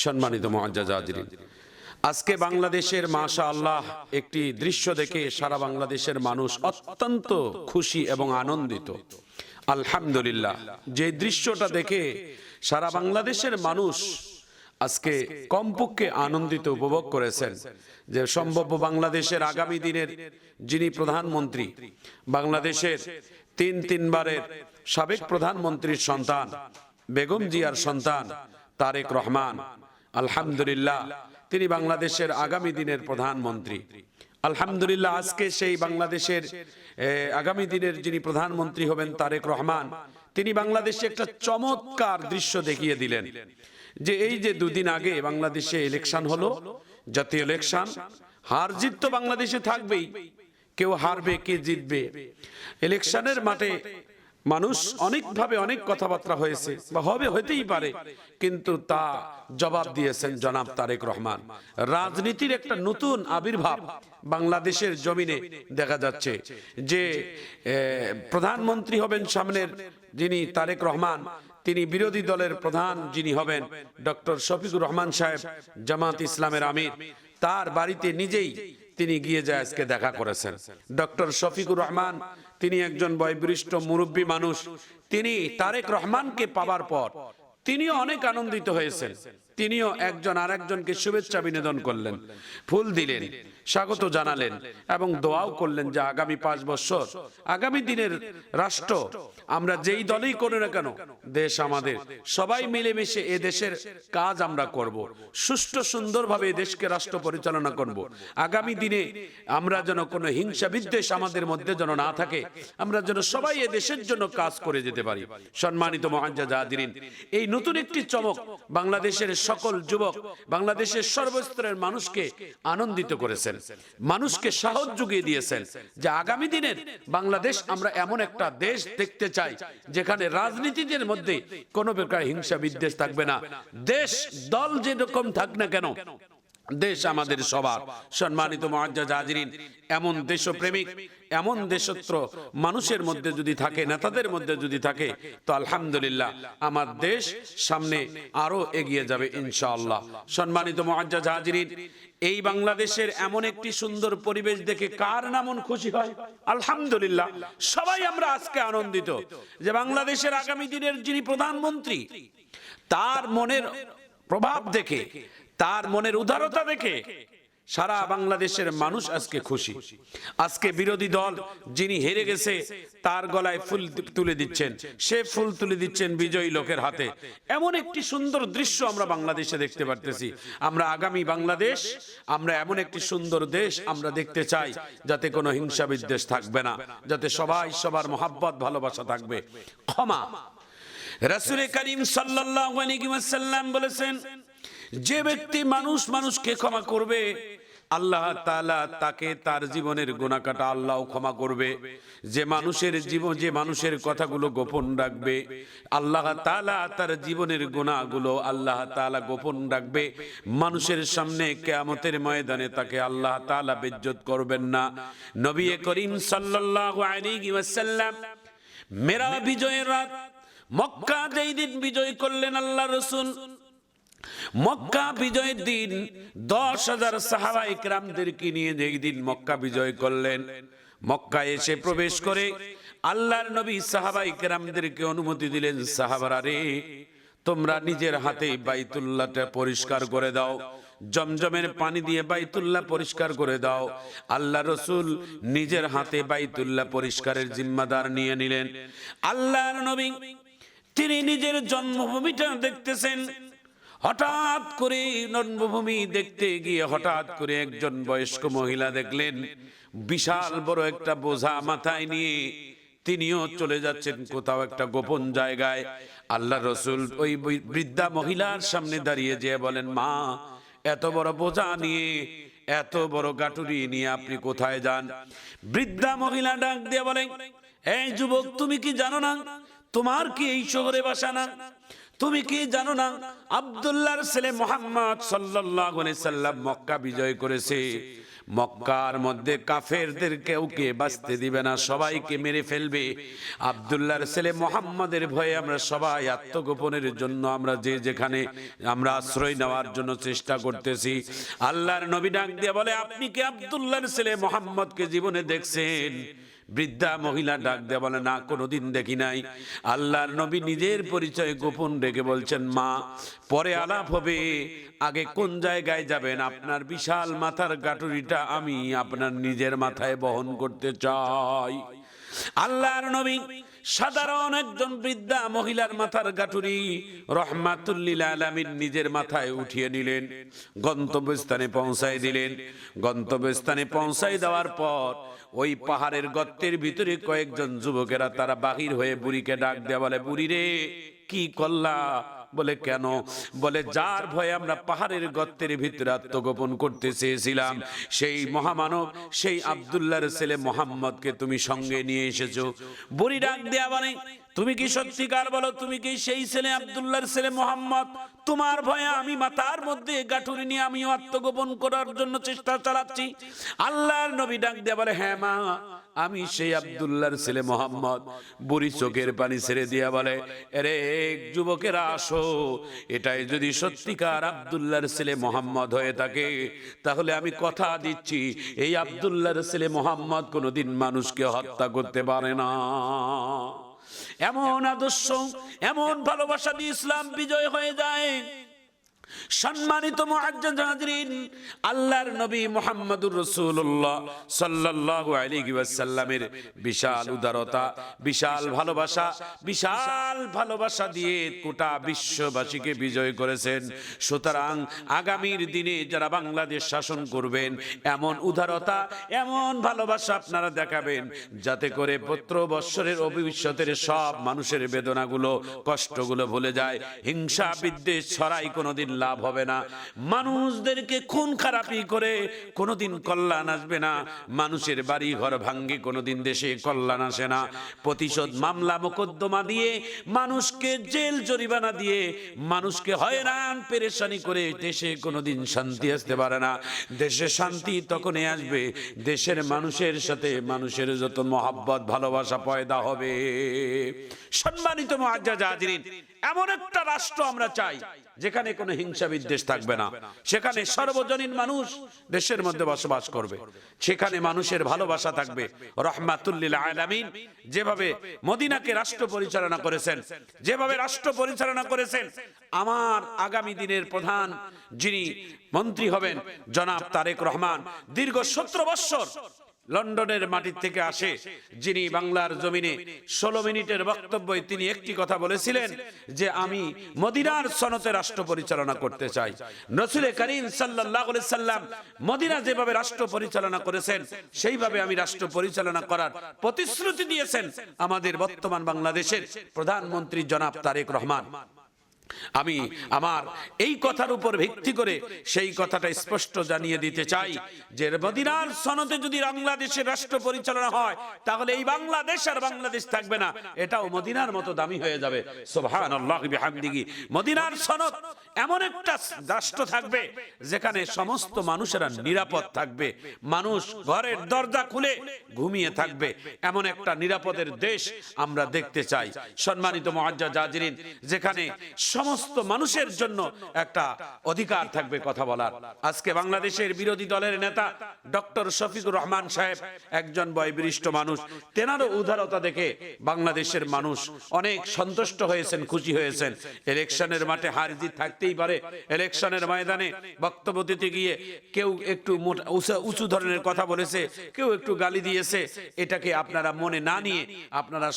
সম্মানিত মুআজ্জাজ হাজিরিন, আজকে বাংলাদেশের মাশাআল্লাহ একটি দৃশ্য দেখে সারা বাংলাদেশের মানুষ অত্যন্ত খুশি এবং আনন্দিত। আলহামদুলিল্লাহ, যে দৃশ্যটা দেখে সারা বাংলাদেশের মানুষ আজকে কমপক্ষে আনন্দিত উপভোগ করেছেন যে সম্ভব বাংলাদেশের আগামী দিনের যিনি প্রধানমন্ত্রী, বাংলাদেশের তিনবারের সাবেক প্রধানমন্ত্রীর সন্তান বেগম জিয়ার সন্তান তারেক রহমান, আলহামদুলিল্লাহ তিনি বাংলাদেশের আগামী দিনের প্রধানমন্ত্রী। আলহামদুলিল্লাহ, আজকে সেই বাংলাদেশের আগামী দিনের যিনি প্রধানমন্ত্রী হবেন তারেক রহমান, তিনি বাংলাদেশে একটা চমৎকার দৃশ্য দেখিয়ে দিলেন যে এই যে দুদিন আগে বাংলাদেশে ইলেকশন হলো, জাতীয় ইলেকশন, হার জিত তো বাংলাদেশে থাকবেই, কেউ হারবে কে জিতবে। ইলেকশনের মাঠে মানুষ অনেকভাবে অনেক কথাবার্তা হয়েছে বা হতেই পারে, কিন্তু তা জবাব দিয়েছেন জনাব তারেক রহমান। রাজনীতির একটা নতুন আবির্ভাব বাংলাদেশের জমিনে দেখা যাচ্ছে যে প্রধানমন্ত্রী হবেন সামনের যিনি তারেক রহমান, তিনি বিরোধী দলের প্রধান যিনি হবেন ডক্টর শফিকুর রহমান সাহেব, জামাত ইসলামের আমির, তার বাড়িতে নিজেই তিনি গিয়ে যায় আজকে দেখা করেছেন। ডক্টর শফিকুর রহমান তিনি একজন বয়োবৃষ্ঠ মুরব্বী মানুষ, তিনি তারেক রহমানকে পাওয়ার পর তিনিও অনেক আনন্দিত হয়েছেন। তিনিও একজন আরেকজনকে শুভেচ্ছা বিনোদন করলেন, ফুল দিলেন, স্বাগত জানালেন এবং দোয়াও করলেন যে আগামী 5 বছর আগামী দিনের রাষ্ট্র আমরা যেই দলেই করি না কেন, দেশ আমাদের, সবাই মিলেমিশে এ দেশের কাজ আমরা করব, সুষ্ঠু সুন্দরভাবে এই দেশকে রাষ্ট্র পরিচালনা করব। আগামী দিনে আমরা যেন কোনো হিংসা বিদ্বেষ আমাদের মধ্যে যেন না থাকে, আমরা যেন সবাই এ দেশের জন্য কাজ করে যেতে পারি। সম্মানিত মুআজ্জাজ হাজিরিন, এই নতুন একটি চমক বাংলাদেশের সকল যুবক, বাংলাদেশের সর্বস্তরের মানুষকে আনন্দিত করেছেন, মানুষকে সাহস জুগিয়ে দিয়েছেন যে আগামী দিনের বাংলাদেশ আমরা এমন একটা দেশ দেখতে চাই যেখানে রাজনীতিদের মধ্যে কোনো প্রকার হিংসা বিদ্বেষ থাকবে না। দেশ দল যেরকম থাক না কেন, দেশ আমাদের সবার। সম্মানিত মুআজ্জাজ হাজিরিন, এমন দেশপ্রেমিক, এমন দেশত্র মানুষের মধ্যে যদি থাকে, নেতাদের মধ্যে যদি থাকে, তো আলহামদুলিল্লাহ আমার দেশ সামনে আরো এগিয়ে যাবে ইনশাআল্লাহ। সম্মানিত মুআজ্জাজ হাজিরিন, এই বাংলাদেশের এমন একটি সুন্দর পরিবেশ দেখে কার না মন খুশি হয়? আলহামদুলিল্লাহ, সবাই আমরা আজকে আনন্দিত যে বাংলাদেশের আগামী দিনের যিনি প্রধানমন্ত্রী, তার মনের প্রভাব দেখে, তার মনের উদারতা দেখে সারা বাংলাদেশের মানুষ আজকে খুশি। আজকে বিরোধী দল যিনি হেরে গেছে তার গলায় ফুল তুলে দিচ্ছেন, সে ফুল তুলে দিচ্ছেন বিজয়ী লোকের হাতে। এমন একটি সুন্দর দৃশ্য আমরা বাংলাদেশে দেখতে পারতেছি। আমরা আগামী বাংলাদেশ, আমরা এমন একটি সুন্দর দেশ আমরা দেখতে চাই যাতে কোনো হিংসা বিদ্বেষ থাকবে না, যাতে সবাই সবার মহাব্বত ভালোবাসা থাকবে। ক্ষমা, রাসূল করিম সাল্লাল্লাহু আলাইহি ওয়াসাল্লাম বলেছেন, যে ব্যক্তি মানুষকে ক্ষমা করবে আল্লাহ তাআলা তাকে তার জীবনের গুনাহ কাটা আল্লাহ ক্ষমা করবে। যে মানুষের কথাগুলো গোপন রাখবে আল্লাহ তাআলা তার জীবনের গুনাহগুলো আল্লাহ তাআলা গোপন রাখবে। মানুষের সামনে কিয়ামতের ময়দানে তাকে আল্লাহ তাআলা বেইজ্জত করবেন না। নবী করিম সাল্লাল্লাহু আলাইহি ওয়াসাল্লাম মেরা বিজয়ের রাত, মক্কা যেই দিন বিজয় করলেন আল্লাহ রাসূল, মক্কা বিজয়ের দিন 10,000 সাহাবায়ে কেরামদেরকে নিয়ে যেই দিন মক্কা বিজয় করলেন, মক্কায় এসে প্রবেশ করে আল্লাহর নবী সাহাবায়ে কেরামদেরকে অনুমতি দিলেন, সাহাবারা রে, তোমরা নিজের হাতে বাইতুল্লাহটা পরিষ্কার করে দাও, জমজমের পানি দিয়ে বাইতুল্লাহ পরিষ্কার করে দাও। আল্লাহ রাসূল নিজের হাতে বাইতুল্লাহ পরিষ্কারের জিম্মাদার নিয়ে নিলেন। আল্লাহর নবী তিনি নিজের জন্মভূমিটা দেখতেছেন, হঠাৎ করে জন্মভূমি দেখতে গিয়ে হঠাৎ করে একজন বয়স্ক মহিলা দেখলেন বিশাল বড় একটা বোঝা মাথায় নিয়ে তিনিও চলে যাচ্ছেন কোথাও একটা গোপন জায়গায়। আল্লাহ রাসূল ওই বৃদ্ধা মহিলার সামনে দাঁড়িয়ে যেয়ে বলেন, মা, এত বড় বোঝা নিয়ে, এত বড় গাটুরি নিয়ে আপনি কোথায় যান? বৃদ্ধা মহিলা ডাক দিয়ে বলেন, এই যুবক, তুমি কি জানো না তোমার কি এই শহরে বাসা না? তুমি কি জানো না আব্দুল্লাহর ছেলে মুহাম্মদ সাল্লাল্লাহু আলাইহি সাল্লাম মক্কা বিজয় করেছে? মক্কার মধ্যে কাফেরদের কাউকে বাঁচতে দিবে না, সবাইকে মেরে ফেলবে। আব্দুল্লাহর ছেলে মুহাম্মাদের ভয়ে আমরা সবাই আত্মগোপনের জন্য আমরা যে যেখানে আমরা আশ্রয় নেওয়ার জন্য চেষ্টা করতেছি। আল্লাহর নবী ডাক দিয়ে বলে, আপনি কি আব্দুল্লাহর ছেলে মুহাম্মদকে জীবনে দেখছেন? বৃদ্ধা মহিলা ডাক দিয়ে বলে, না, কোনোদিন দেখি নাই। আল্লাহর নবী নিজের পরিচয় গোপন রেখে বলছেন, মা, পরে আলাপ হবে, আগে কোন জায়গায় যাবেন? আপনার বিশাল মাথার গাঁটুরিটা আমি আপনার নিজের মাথায় বহন করতে চাই। আল্লাহর নবী সাধারণ একজন বৃদ্ধা মহিলার মাথার গাঁটুরি রাহমাতুল লিল আলামিন নিজের মাথায় উঠিয়ে নিলেন, গন্তব্যস্থানে পৌঁছায় দিলেন। গন্তব্যস্থানে পৌঁছায় দেওয়ার পর ওই পাহাড়ের গর্তের ভিতরে কয়েকজন যুবকেরা তারা বাহির হয়ে বুড়িকে ডাক দেয়া বলে, বুড়ি রে, কি করলা? বলে, কেন? বলে, যার ভয়ে আমরা পাহাড়ের গর্তের ভিতরে আত্মগোপন করতে চেয়েছিলাম, সেই মহামানব, সেই আব্দুল্লাহর ছেলে মুহাম্মদকে তুমি সঙ্গে নিয়ে এসেছো। বুড়ি ডাক দেয়া বলে, তুমি কি সত্যিকার বলো, তুমি কি সেই ছেলে আব্দুল্লাহর ছেলে মুহাম্মদ? তোমার ভয়ে আমি মাথার মধ্যে গাঁটুরি নিয়ে আমিও আত্মগোপন করার জন্য চেষ্টা চালাচ্ছি। আল্লাহর নবী ডাক দেয়া বলে, হ্যাঁ মা, আমি সেই আব্দুল্লাহর ছেলে মুহাম্মদ। বুড়ি চোখের পানি ছেড়ে দিয়া বলে, আরে যুবকেরা আসো, এটাই যদি সত্যিকার আব্দুল্লাহর ছেলে মুহাম্মদ হয়ে থাকে, তাহলে আমি কথা দিচ্ছি এই আব্দুল্লাহর ছেলে মুহাম্মদ কোনোদিন মানুষকে হত্যা করতে পারে না। এমন আদর্শ, এমন ভালোবাসা দিয়ে ইসলাম বিজয় হয়ে যায়। সম্মানিত মুআজ্জাজ হাজরিন, আল্লাহর নবী মুহাম্মদুর রাসূলুল্লাহ সাল্লাল্লাহু আলাইহি ওয়াসাল্লামের বিশাল উদারতা, বিশাল ভালোবাসা দিয়ে গোটা বিশ্ববাসীকে বিজয় করেছেন। সুতরাং আগামীর দিনে যারা বাংলাদেশ শাসন করবেন, এমন উদারতা, এমন ভালোবাসা আপনারা দেখাবেন, যাতে করে পুত্র বৎসরের ভবিষ্যতের সব মানুষের বেদনাগুলো, কষ্টগুলো ভুলে যায়। হিংসা বিদ্বেষ ছড়াই কোনোদিন লাভ হবে না। মানুষদেরকে খুন খারাপি করে কোনোদিন কল্যাণ আসবে না। মানুষের বাড়ি ঘর ভাঙ্গে কোনোদিন দেশে কল্যাণ আসে না। প্রতিশোধ মামলা মোকদ্দমা দিয়ে, মানুষকে জেল জরিমানা দিয়ে, মানুষকে হয়রান পেরেশানি করে দেশে কোনোদিন শান্তি আসতে পারে না। দেশে শান্তি তখনই আসবে দেশের মানুষের সাথে মানুষের যত মহব্বত ভালোবাসা পয়দা হবে। সম্মানিত মুআজ্জাজ হাজরিন, এমন একটা রাষ্ট্র আমরা চাই যেখানে কোনো হিংসা বিদ্বেষ থাকবে না, সেখানে সর্বজনীন মানুষ দেশের মধ্যে বসবাস করবে, সেখানে মানুষের ভালোবাসা থাকবে। রাহমাতুল লিল আলামিন যেভাবে মদিনাকে রাষ্ট্র পরিচালনা করেছেন, যেভাবে রাষ্ট্র পরিচালনা করেছেন, আমার আগামী দিনের প্রধান যিনি মন্ত্রী হবেন জনাব তারেক রহমান, দীর্ঘ 17 বছর লন্ডনের মাটি থেকে আসে, যিনি বাংলার জমিনে 16 মিনিটের বক্তব্যে তিনি একটি কথা বলেছিলেন যে আমি মদিনার সনদে রাষ্ট্র পরিচালনা করতে চাই। রাসূল করিম সাল্লাল্লাহু আলাইহি সাল্লাম মদিনা যেভাবে রাষ্ট্র পরিচালনা করেছেন, সেইভাবে আমি রাষ্ট্র পরিচালনা করার প্রতিশ্রুতি দিয়েছেন আমাদের বর্তমান বাংলাদেশের প্রধানমন্ত্রী জনাব তারেক রহমান। আমি আমার এই কথার উপর ভিত্তি করে সেই কথাটা স্পষ্ট জানিয়ে দিতে চাই যে মদিনার সনদে যদি বাংলাদেশের রাষ্ট্র পরিচালনা হয়, তাহলে এই বাংলাদেশ আর বাংলাদেশ থাকবে না, এটাও মদিনার মতো দামি হয়ে যাবে। সুবহানাল্লাহি বিহামদিহি। মদিনার সনদ এমন একটা রাষ্ট্র থাকবে যেখানে সমস্ত মানুষেরা নিরাপদ থাকবে, মানুষ ঘরের দরজা খুলে ঘুমিয়ে থাকবে, এমন একটা নিরাপদের দেশ আমরা দেখতে চাই। সম্মানিত মুআজ্জাজ হাজরিন, যেখানে সমস্ত মানুষের জন্য একটা অধিকার থাকবে কথা বলার। আজকে বাংলাদেশের বিরোধী দলের নেতা ডক্টর শফিকুর রহমান সাহেব একজন বয়োবৃদ্ধ মানুষ, তেনারও উদারতা দেখে বাংলাদেশের মানুষ অনেক সন্তুষ্ট হয়েছেন, খুশি হয়েছেন। ইলেকশনের মাঠে হার জিত থাকতেই পারে, ইলেকশনের ময়দানে বক্তব্য দিতে গিয়ে কেউ একটু উঁচু ধরনের কথা বলেছে, কেউ একটু গালি দিয়েছে, এটাকে আপনারা মনে না নিয়ে আপনারা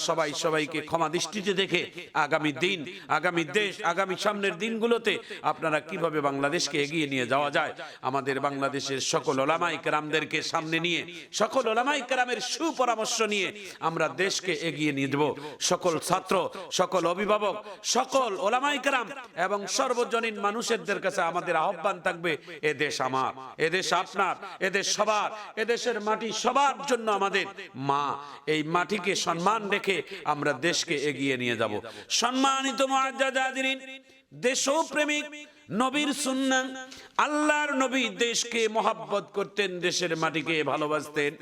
সবাইকে ক্ষমা দৃষ্টিতে দেখে আগামী দিন, আগামী দেশ, আগামী সামনের দিনগুলোতে আপনারা কিভাবে বাংলাদেশকে এগিয়ে নিয়ে যাওয়া যায়, আমাদের বাংলাদেশের সকল ওলামায়ে কেরামদেরকে সামনে নিয়ে, সকল ওলামায়ে কেরামের সুপরামর্শ নিয়ে আমরা দেশকে এগিয়ে নিয়ে যাব। সকল ছাত্র, সকল অভিভাবক, সকল ওলামায়ে কেরাম এবং সর্বজনীন মানুষদের কাছে আমাদের আহ্বান থাকবে, এ দেশ আমার, এ দেশ আপনার, এ দেশ সবার, এ দেশের মাটি সবার জন্য আমাদের মা। এই মাটিকে সম্মান রেখে আমরা দেশকে এগিয়ে নিয়ে যাব। সম্মানিত মুআজ্জাজ হাজরিন, দেশপ্রেমিক নবীর সুন্নাহ। আল্লাহর নবী দেশকে মহব্বত করতেন, দেশের মাটিকে ভালোবাসতেন।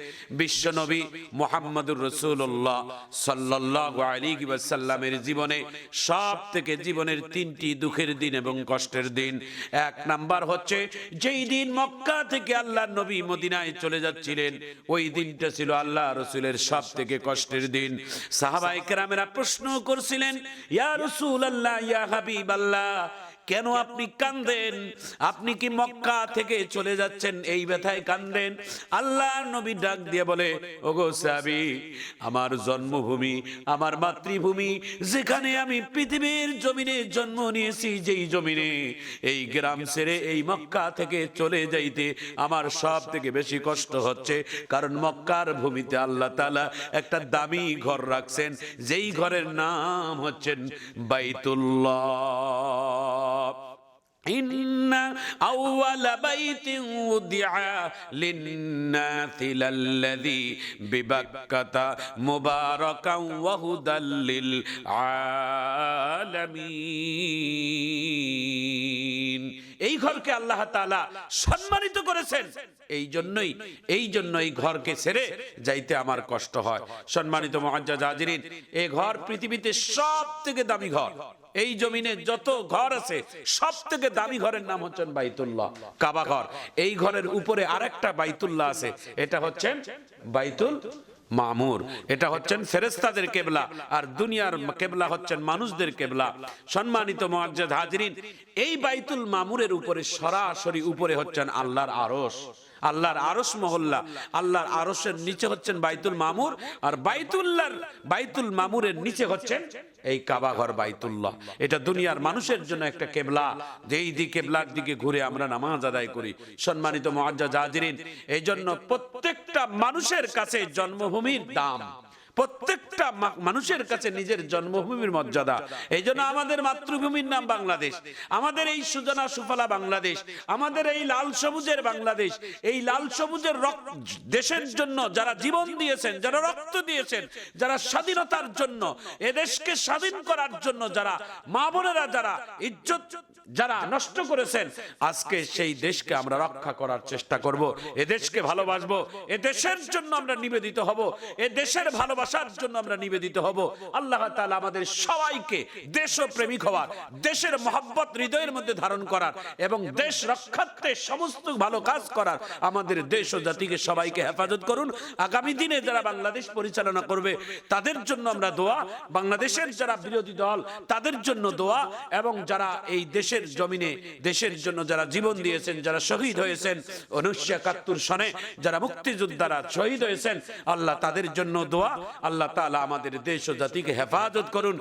বিশ্ব নবী মুহাম্মদুর রাসূলুল্লাহ সাল্লাল্লাহু আলাইহি ওয়াসাল্লামের জীবনে সব থেকে জীবনের তিনটি দুঃখের দিন এবং কষ্টের দিন। এক নাম্বার হচ্ছে যেই দিন মক্কা থেকে আল্লাহর নবী মদিনায় চলে যাচ্ছিলেন, ওই দিনটা ছিল আল্লাহ রাসূলের সব থেকে কষ্টের দিন। সাহাবায়ে কেরামেরা প্রশ্ন করছিলেন, ইয়া রাসূলুল্লাহ, ইয়া হাবিবাল্লাহ, কেন আপনি কাঁদেন? আপনি কি মক্কা থেকে চলে যাচ্ছেন এই ব্যথায় কাঁদেন? আল্লাহর নবী ডাক দিয়ে বলে, ওগো সাহাবী, আমার জন্মভূমি, আমার মাতৃভূমি, যেখানে আমি পৃথিবীর জমিনে জন্ম নিয়েছি, যেই জমিনে, এই গ্রাম ছেড়ে এই মক্কা থেকে চলে যাইতে আমার সব থেকে বেশি কষ্ট হচ্ছে। কারণ মক্কার ভূমিতে আল্লাহ তাআলা একটা দামি ঘর রাখছেন, যেই ঘরের নাম হচ্ছেন বাইতুল্লাহ। ইন্না আউওয়ালা বাইতিন উদিআ লিন-নাসি লাল্লাযী বিবাক্কাতা মুবারাকান ওয়া হুদাল লিল আলামিন। এই ঘরকে আল্লাহ তাআলা সম্মানিত করেছেন, এই জন্যই এই ঘরকে ছেড়ে যাইতে আমার কষ্ট হয়। সম্মানিত মুআজ্জাজ হাজিরিন, এই ঘর পৃথিবীতে সব থেকে দামি ঘর। এই জমিনে যত ঘর আছে সব থেকে দামি ঘরের নাম হচ্ছেন বাইতুল্লাহ, কাবা ঘর। এই ঘরের উপরে আরেকটা বাইতুল্লাহ আছে, এটা হচ্ছেন বাইতুল মামুর। এটা হচ্ছেন ফেরেশতাদের কেবলা, আর দুনিয়ার কেবলা হচ্ছেন মানুষদের কেবলা। সম্মানিত মুআজ্জাজ হাজিরিন, এই বাইতুল মামুরের উপরে সরাসরি উপরে হচ্ছেন আল্লাহর আরশ। আল্লাহর আরশ মহল্লা, আল্লাহর আরশের নিচে হচ্ছেন বাইতুল মামুর, আর বাইতুল মামুরের নিচে হচ্ছেন এই কাবা ঘর বাইতুল্লাহ। এটা দুনিয়ার মানুষের জন্য একটা কেবলা, যেই দিকে কেবলার দিকে ঘুরে আমরা নামাজ আদায় করি। সম্মানিত মুআজ্জাজ হাজিরিন, এই জন্য প্রত্যেকটা মানুষের কাছে জন্মভূমির দাম, প্রত্যেকটা মানুষের কাছে নিজের জন্মভূমির মর্যাদা। এই জন্য আমাদের মাতৃভূমির নাম বাংলাদেশ, আমাদের এই সুজনা সুফলা বাংলাদেশ, আমাদের এই লাল সবুজের বাংলাদেশ। এই লাল সবুজের দেশের জন্য যারা জীবন দিয়েছেন, যারা রক্ত দিয়েছেন, যারা স্বাধীনতার জন্য, এদেশকে স্বাধীন করার জন্য যারা মা বোনেরা, যারা ইজ্জত যারা নষ্ট করেছেন, আজকে সেই দেশকে আমরা রক্ষা করার চেষ্টা করব। এ দেশকে ভালোবাসবো, এ দেশের জন্য আমরা নিবেদিত হব, এ দেশের ভালোবাসার জন্য আমরা নিবেদিত হব। আল্লাহ তাআলা আমাদের সবাইকে দেশপ্রেমিক হওয়ার, দেশের মহব্বত হৃদয়ের মধ্যে ধারণ করার এবং দেশ রক্ষার্থে সমস্ত ভালো কাজ করার আমাদের দেশ ও জাতিকে সবাইকে হেফাজত করুন। আগামী দিনে যারা বাংলাদেশ পরিচালনা করবে তাদের জন্য আমরা দোয়া, বাংলাদেশের যারা বিরোধী দল তাদের জন্য দোয়া, এবং যারা এই দেশের জমিনে দেশের জন্য যারা জীবন দিয়েছেন, যারা শহীদ হয়েছেন 1971 সনে, যারা মুক্তিযোদ্ধারা শহীদ হয়েছেন, আল্লাহ তাদের জন্য দোয়া। আল্লাহ তাআলা আমাদের দেশ ও জাতিকে হেফাজত করুন।